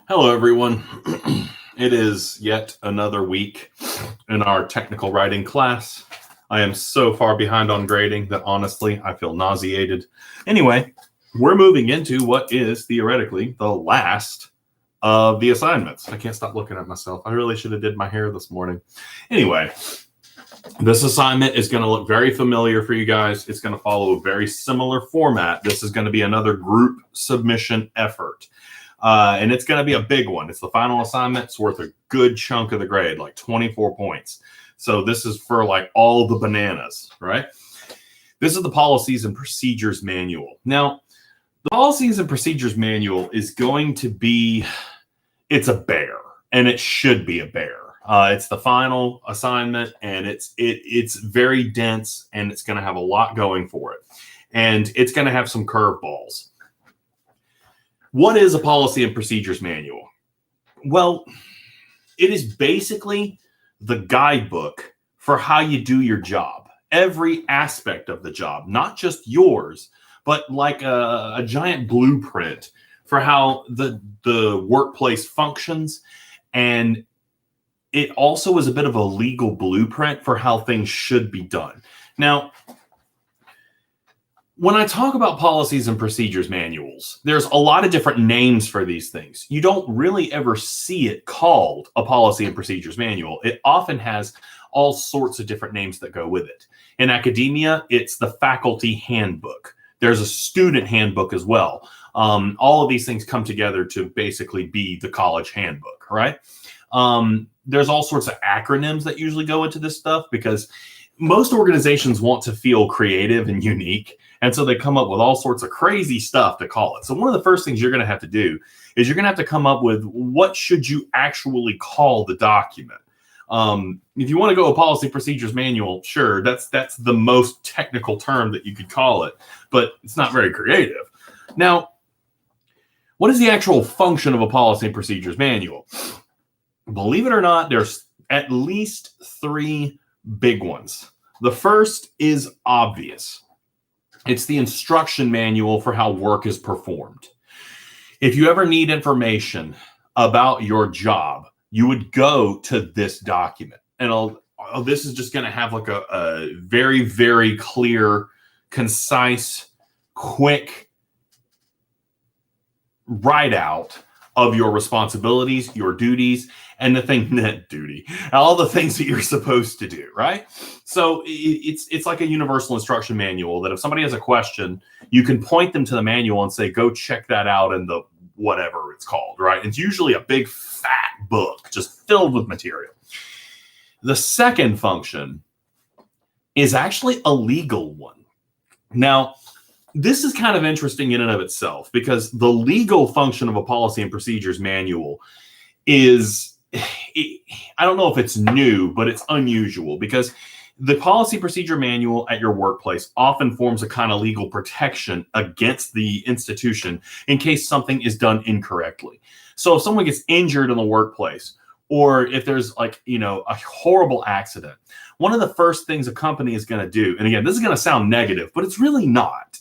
Hello, everyone. It is yet another week in our technical writing class. I am so far behind on grading that honestly, I feel nauseated. Anyway, we're moving into what is theoretically the last of the assignments. I can't stop looking at myself. I really should have did my hair this morning. Anyway, this assignment is going to look very familiar for you guys. It's going to follow a very similar format. This is going to be another group submission effort. And it's going to be a big one. It's the final assignment. It's worth a good chunk of the grade, like 24 points. So this is for like all the bananas, right? This is the Policies and Procedures Manual. Now, the Policies and Procedures Manual is going to be, it's a bear, and it should be a bear. It's the final assignment, and it's very dense, and it's going to have a lot going for it. And it's going to have some curveballs. What is a policy and procedures manual? Well, it is basically the guidebook for how you do your job. Every aspect of the job, not just yours, but like a giant blueprint for how the workplace functions. And it also is a bit of a legal blueprint for how things should be done. Now, when I talk about policies and procedures manuals, there's a lot of different names for these things. You don't really ever see it called a policy and procedures manual. It often has all sorts of different names that go with it. In academia, it's the faculty handbook. There's a student handbook as well. All of these things come together to basically be the college handbook, right? There's all sorts of acronyms that usually go into this stuff because most organizations want to feel creative and unique. And so they come up with all sorts of crazy stuff to call it. So one of the first things you're going to have to do is you're going to have to come up with what should you actually call the document. If you want to go a policy procedures manual, sure, that's the most technical term that you could call it, but it's not very creative. Now, what is the actual function of a policy and procedures manual? Believe it or not, there's at least three big ones. The first is obvious. It's the instruction manual for how work is performed. If you ever need information about your job, you would go to this document. And this is just going to have like a very, very clear, concise, quick write out of your responsibilities, your duties, and all the things that you're supposed to do, right? So it's like a universal instruction manual that if somebody has a question, you can point them to the manual and say, go check that out in the whatever it's called, right? It's usually a big fat book just filled with material. The second function is actually a legal one. Now, this is kind of interesting in and of itself because the legal function of a policy and procedures manual is, I don't know if it's new, but it's unusual because the policy procedure manual at your workplace often forms a kind of legal protection against the institution in case something is done incorrectly. So if someone gets injured in the workplace, or if there's like, a horrible accident, one of the first things a company is going to do, and again, this is going to sound negative, but it's really not.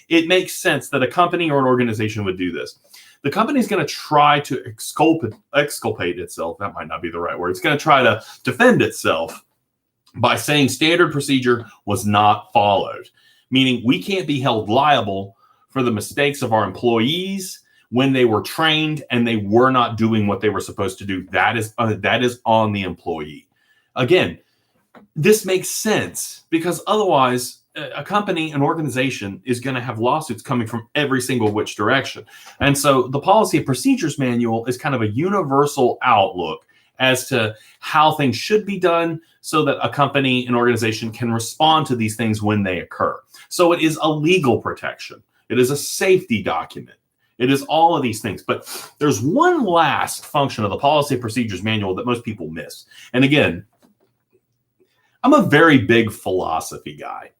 It makes sense that a company or an organization would do this. The company is going to try to exculpate itself. That might not be the right word. It's going to try to defend itself by saying standard procedure was not followed, meaning we can't be held liable for the mistakes of our employees when they were trained and they were not doing what they were supposed to do. That is on the employee. Again, this makes sense because otherwise a company, an organization is going to have lawsuits coming from every single which direction. And so the policy and procedures manual is kind of a universal outlook as to how things should be done so that a company, an organization can respond to these things when they occur. So it is a legal protection. It is a safety document. It is all of these things. But there's one last function of the policy and procedures manual that most people miss. And again, I'm a very big philosophy guy.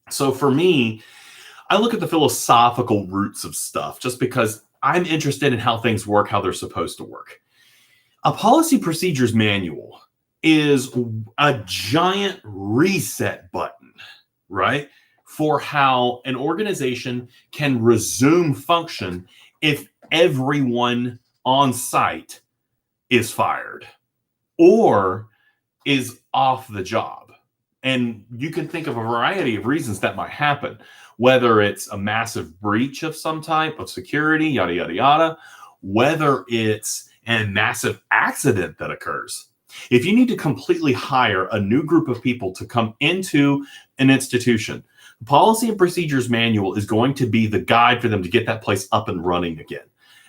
So for me, I look at the philosophical roots of stuff just because I'm interested in how things work, how they're supposed to work. A policy procedures manual is a giant reset button, right? For how an organization can resume function if everyone on site is fired or is off the job. And you can think of a variety of reasons that might happen, whether it's a massive breach of some type of security, yada, yada, yada, whether it's a massive accident that occurs. If you need to completely hire a new group of people to come into an institution, the Policy and Procedures Manual is going to be the guide for them to get that place up and running again.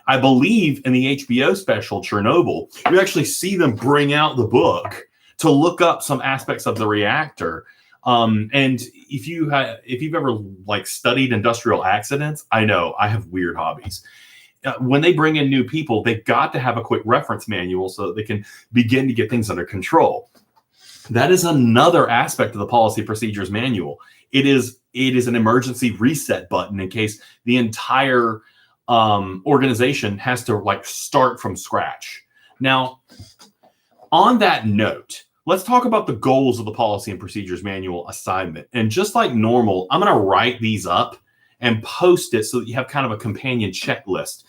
I believe in the HBO special Chernobyl, you actually see them bring out the book to look up some aspects of the reactor. And if you've ever like studied industrial accidents, I know I have weird hobbies. When they bring in new people, they've got to have a quick reference manual so that they can begin to get things under control. That is another aspect of the Policy Procedures Manual. It is an emergency reset button in case the entire organization has to like start from scratch. Now, on that note, let's talk about the goals of the Policy and Procedures Manual assignment. And just like normal, I'm going to write these up and post it so that you have kind of a companion checklist.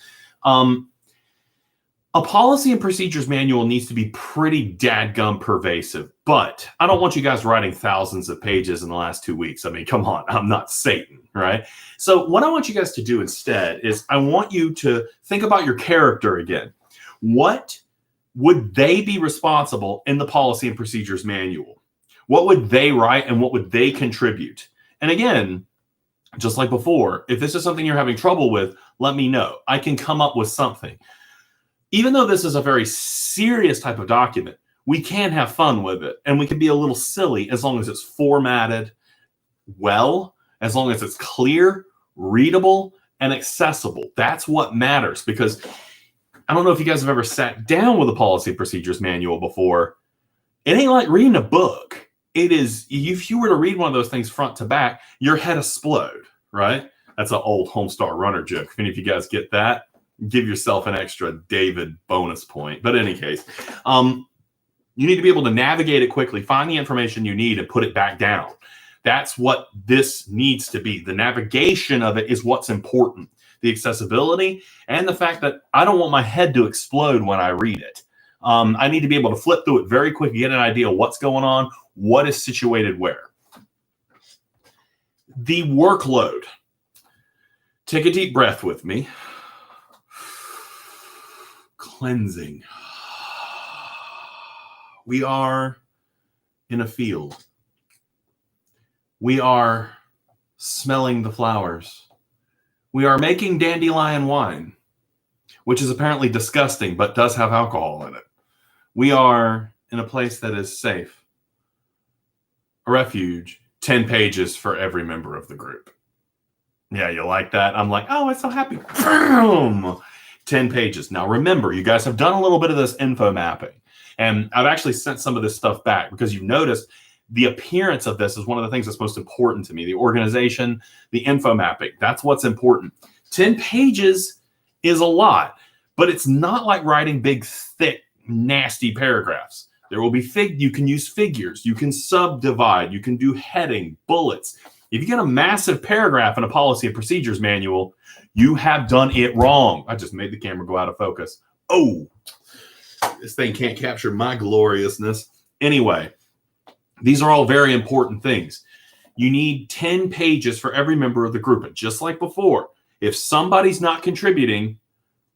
A Policy and Procedures Manual needs to be pretty dadgum pervasive, but I don't want you guys writing thousands of pages in the last 2 weeks. I mean, come on, I'm not Satan, right? So what I want you guys to do instead is I want you to think about your character again. What would they be responsible in the Policy and Procedures Manual? What would they write and what would they contribute? And again, just like before, if this is something you're having trouble with, let me know. I can come up with something. Even though this is a very serious type of document, we can have fun with it. And we can be a little silly as long as it's formatted well, as long as it's clear, readable, and accessible. That's what matters, because I don't know if you guys have ever sat down with a Policy Procedures Manual before. It ain't like reading a book. It is, if you were to read one of those things front to back, your head explode, right? That's an old Homestar Runner joke. If any of you guys get that, give yourself an extra David bonus point. But in any case, you need to be able to navigate it quickly, find the information you need, and put it back down. That's what this needs to be. The navigation of it is what's important. The accessibility and the fact that I don't want my head to explode when I read it. I need to be able to flip through it very quick, get an idea of what's going on, what is situated where. The workload. Take a deep breath with me. Cleansing. We are in a field. We are smelling the flowers. We are making dandelion wine, which is apparently disgusting, but does have alcohol in it. We are in a place that is safe. A refuge, 10 pages for every member of the group. Yeah, you like that? I'm like, oh, I'm so happy. Boom! 10 pages. Now, remember, you guys have done a little bit of this info mapping, and I've actually sent some of this stuff back because you've noticed the appearance of this is one of the things that's most important to me. The organization, the info mapping, that's what's important. 10 pages is a lot, but it's not like writing big, thick, nasty paragraphs. There will be you can use figures, you can subdivide, you can do heading, bullets. If you get a massive paragraph in a Policy and Procedures Manual, you have done it wrong. I just made the camera go out of focus. Oh, this thing can't capture my gloriousness. Anyway, these are all very important things. You need 10 pages for every member of the group. And just like before, if somebody's not contributing,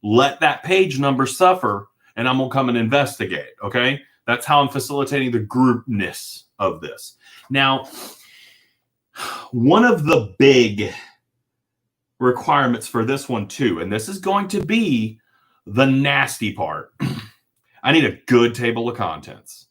let that page number suffer, and I'm going to come and investigate, okay? That's how I'm facilitating the groupness of this. Now, one of the big requirements for this one too, and this is going to be the nasty part. I need a good table of contents.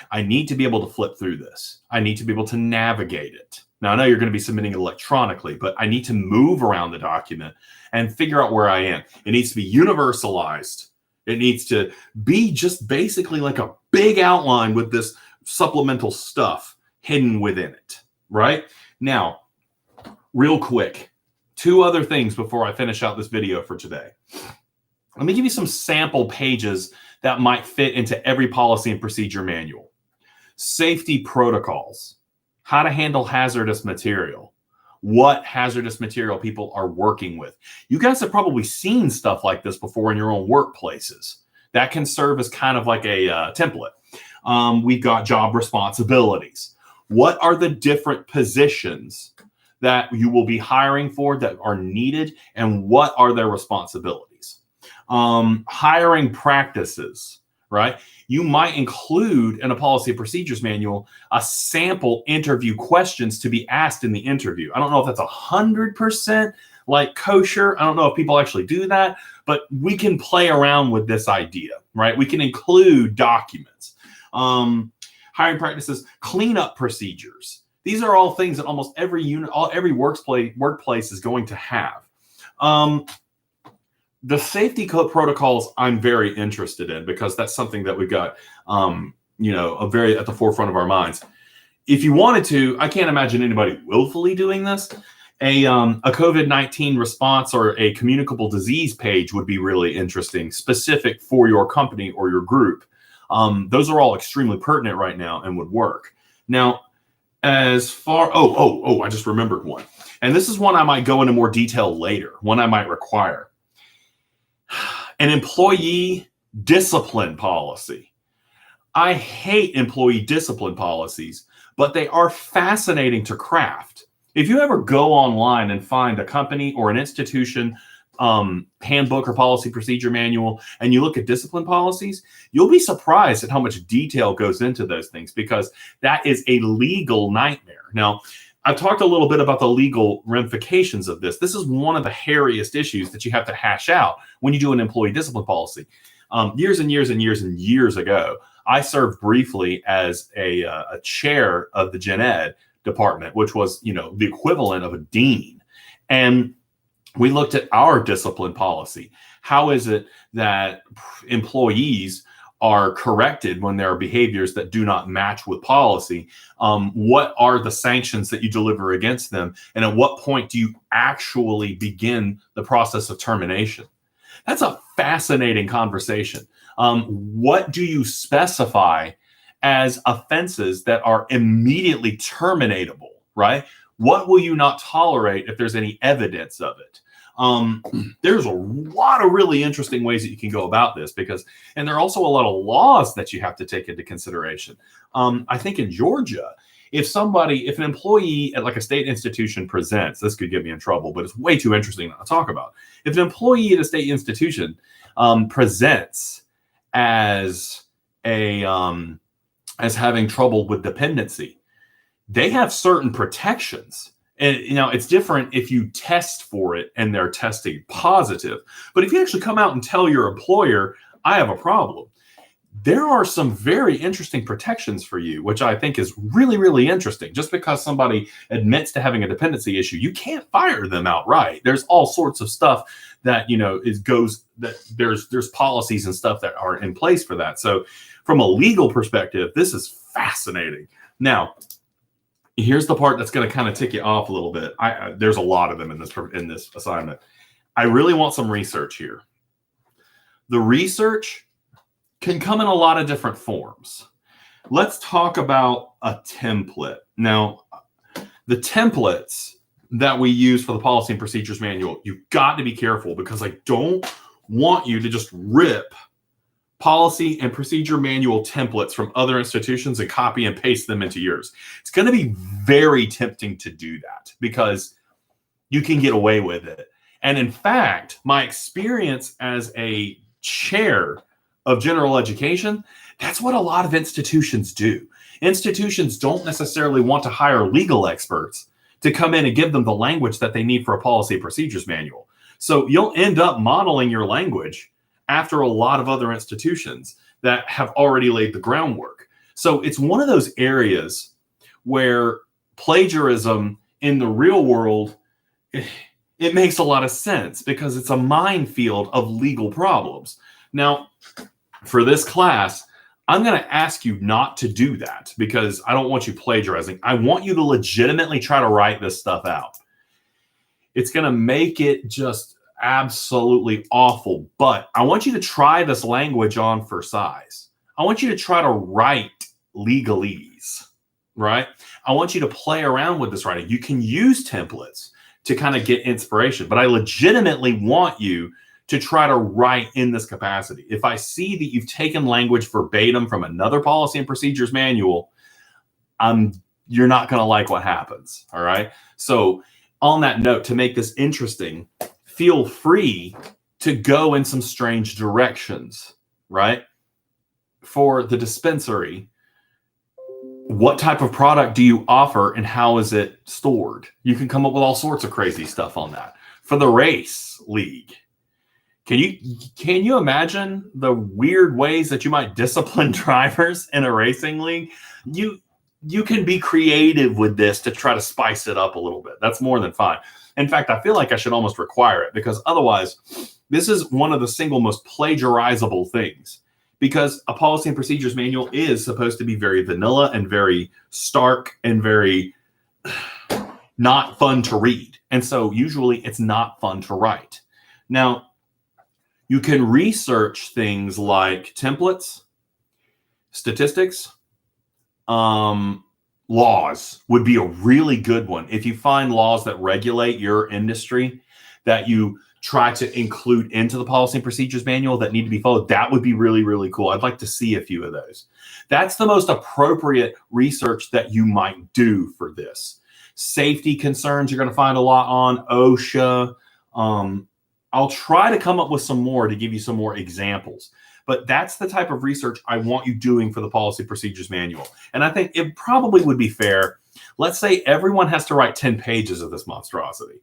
I need to be able to flip through this. I need to be able to navigate it. Now, I know you're going to be submitting it electronically, but I need to move around the document and figure out where I am. It needs to be universalized. It needs to be just basically like a big outline with this supplemental stuff hidden within it, right? Now, real quick, 2 other things before I finish out this video for today. Let me give you some sample pages that might fit into every Policy and Procedure Manual. Safety protocols, how to handle hazardous material, what hazardous material people are working with. You guys have probably seen stuff like this before in your own workplaces. That can serve as kind of like a template. We've got job responsibilities. What are the different positions that you will be hiring for that are needed, and what are their responsibilities? Hiring practices, right? You might include in a policy and procedures manual a sample interview questions to be asked in the interview. I don't know if that's 100% like kosher. I don't know if people actually do that, but we can play around with this idea, right? We can include documents, hiring practices, cleanup procedures. These are all things that almost every unit, every workplace is going to have. The safety code protocols I'm very interested in because that's something that we've got, very at the forefront of our minds. If you wanted to, I can't imagine anybody willfully doing this. A COVID-19 response or a communicable disease page would be really interesting, specific for your company or your group. Those are all extremely pertinent right now and would work. Now, as far, I just remembered one. And this is one I might go into more detail later, one I might require. An employee discipline policy. I hate employee discipline policies, but they are fascinating to craft. If you ever go online and find a company or an institution handbook or policy procedure manual, and you look at discipline policies, you'll be surprised at how much detail goes into those things because that is a legal nightmare. Now, I've talked a little bit about the legal ramifications of this. This is one of the hairiest issues that you have to hash out when you do an employee discipline policy. Years and years and years and years ago, I served briefly as a chair of the Gen Ed department, which was, the equivalent of a dean. And we looked at our discipline policy. How is it that employees are corrected when there are behaviors that do not match with policy? What are the sanctions that you deliver against them? And at what point do you actually begin the process of termination? That's a fascinating conversation. What do you specify as offenses that are immediately terminatable, right? What will you not tolerate if there's any evidence of it? There's a lot of really interesting ways that you can go about this and there are also a lot of laws that you have to take into consideration. I think in Georgia, if an employee at like a state institution presents, this could get me in trouble, but it's way too interesting to talk about. If an employee at a state institution presents as having trouble with dependency, they have certain protections. And it's different if you test for it and they're testing positive. But if you actually come out and tell your employer, I have a problem, there are some very interesting protections for you, which I think is really, really interesting. Just because somebody admits to having a dependency issue, you can't fire them outright. There's all sorts of stuff that, there's policies and stuff that are in place for that. So from a legal perspective, this is fascinating. Now, here's the part that's going to kind of tick you off a little bit. There's a lot of them in this assignment. I really want some research here. The research can come in a lot of different forms. Let's talk about a template. Now, the templates that we use for the policy and procedures manual, you've got to be careful because I don't want you to just rip policy and procedure manual templates from other institutions and copy and paste them into yours. It's going to be very tempting to do that because you can get away with it. And in fact, my experience as a chair of general education, that's what a lot of institutions do. Institutions don't necessarily want to hire legal experts to come in and give them the language that they need for a policy and procedures manual. So you'll end up modeling your language after a lot of other institutions that have already laid the groundwork. So it's one of those areas where plagiarism in the real world, it makes a lot of sense because it's a minefield of legal problems. Now, for this class, I'm going to ask you not to do that because I don't want you plagiarizing. I want you to legitimately try to write this stuff out. It's going to make it just absolutely awful, but I want you to try this language on for size. I want you to try to write legalese. right? I want you to play around with this writing. You can use templates to kind of get inspiration, but I legitimately want you to try to write in this capacity. If I see that you've taken language verbatim from another policy and procedures manual, you're not going to like what happens. All right. So on that note, to make this interesting, feel free to go in some strange directions, right? For the dispensary, what type of product do you offer and how is it stored? You can come up with all sorts of crazy stuff on that. For the race league, can you imagine the weird ways that you might discipline drivers in a racing league? You can be creative with this to try to spice it up a little bit. That's more than fine. In fact, I feel like I should almost require it, because otherwise, this is one of the single most plagiarizable things. Because a policy and procedures manual is supposed to be very vanilla and very stark and very not fun to read. And so usually it's not fun to write. Now, you can research things like templates, statistics, laws would be a really good one. If you find laws that regulate your industry that you try to include into the policy and procedures manual that need to be followed, that would be really, really cool. I'd like to see a few of those. That's the most appropriate research that you might do for this. Safety concerns, you're going to find a lot on OSHA. I'll try to come up with some more to give you some more examples. But that's the type of research I want you doing for the policy procedures manual. And I think it probably would be fair. Let's say everyone has to write 10 pages of this monstrosity.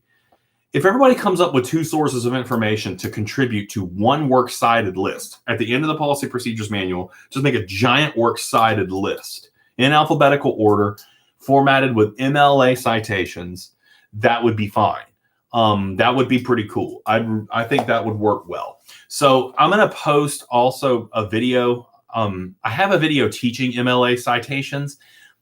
If everybody comes up with 2 sources of information to contribute to one works cited list, at the end of the policy procedures manual, just make a giant works cited list in alphabetical order, formatted with MLA citations, that would be fine. That would be pretty cool. I think that would work well. So I'm going to post also a video. I have a video teaching MLA citations.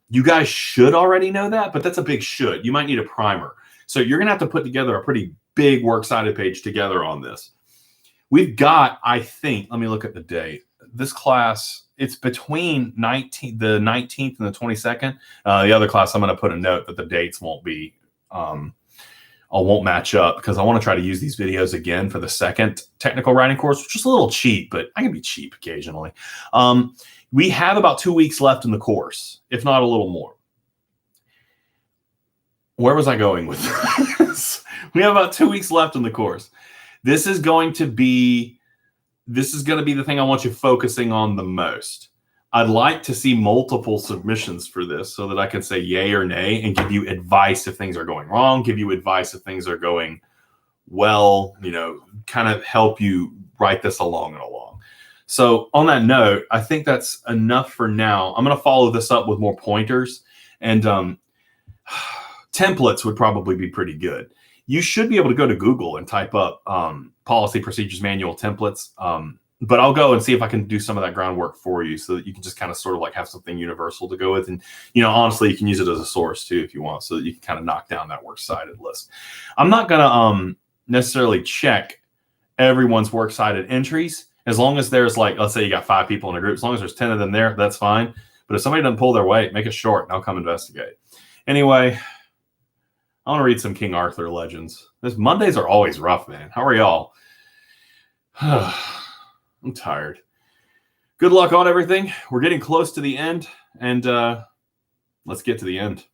You guys should already know that, but that's a big should. You might need a primer. So you're going to have to put together a pretty big works cited page together on this. We've got, I think, let me look at the date. This class, it's between the 19th and the 22nd. The other class, I'm going to put a note that the dates won't match up, because I want to try to use these videos again for the second technical writing course, which is a little cheap, but I can be cheap occasionally. We have about 2 weeks left in the course, if not a little more. Where was I going with this? We have about 2 weeks left in the course. This is going to be the thing I want you focusing on the most. I'd like to see multiple submissions for this so that I can say yay or nay and give you advice if things are going wrong, give you advice if things are going well, kind of help you write this along and along. So on that note, I think that's enough for now. I'm going to follow this up with more pointers, and templates would probably be pretty good. You should be able to go to Google and type up policy procedures manual templates. But I'll go and see if I can do some of that groundwork for you so that you can just kind of sort of like have something universal to go with. And, honestly, you can use it as a source too, if you want, so that you can kind of knock down that works cited list. I'm not going to necessarily check everyone's works cited entries. As long as there's let's say you got 5 people in a group, as long as there's 10 of them there, that's fine. But if somebody doesn't pull their weight, make it short and I'll come investigate. Anyway, I want to read some King Arthur legends. Mondays are always rough, man. How are y'all? I'm tired. Good luck on everything. We're getting close to the end, and let's get to the end.